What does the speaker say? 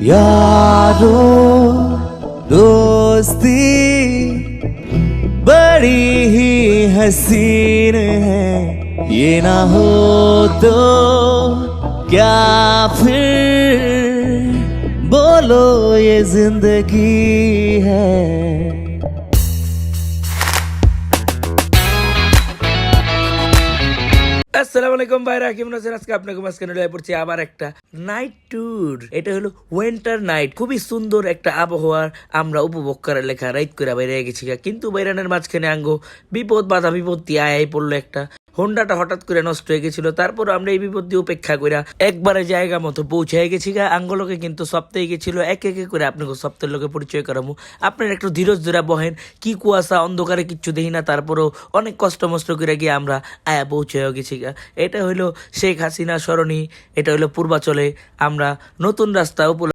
यारो दोस्ती बड़ी ही हसीन है, ये ना हो तो क्या फिर बोलो ये जिंदगी है। আসসালামু আলাইকুম ভাইরা, কেমন আছেন? আজকে আপনাকে মাঝখানে লয়ে পড়ছি আবার একটা নাইট ট্যুর। এটা হলো উইন্টার নাইট, খুবই সুন্দর একটা আবহাওয়ার আমরা উপভোগ করার লেখা রাইড করে বাইরে গেছি। কিন্তু বাইরানের মাঝখানে আঙ্গো বিপদ বাধা বিপত্তি আয় পড়লো একটা। হোন্ডাটা হঠাৎ করে নষ্ট হয়ে গেছিল, তারপর আমরা এই বিপত্তি উপেক্ষা করে একবারে জায়গা মতো পৌঁছে গেছি গা। আঙ্গলোকে কিন্তু সপ্তাহে গেছিল, এক এক করে আপনাকে সপ্তাহের লোকে পরিচয় করাবো। আপনার একটু ধীরজ ধরে বহেন, কি কুয়াশা অন্ধকারে কিচ্ছু দেখি না, তারপরেও অনেক কষ্ট মষ্ট করে গিয়ে আমরা আয়া পৌঁছে গেছি গা। এটা হইলো শেখ হাসিনা সরণি, এটা হইলো পূর্বাচলে আমরা নতুন রাস্তা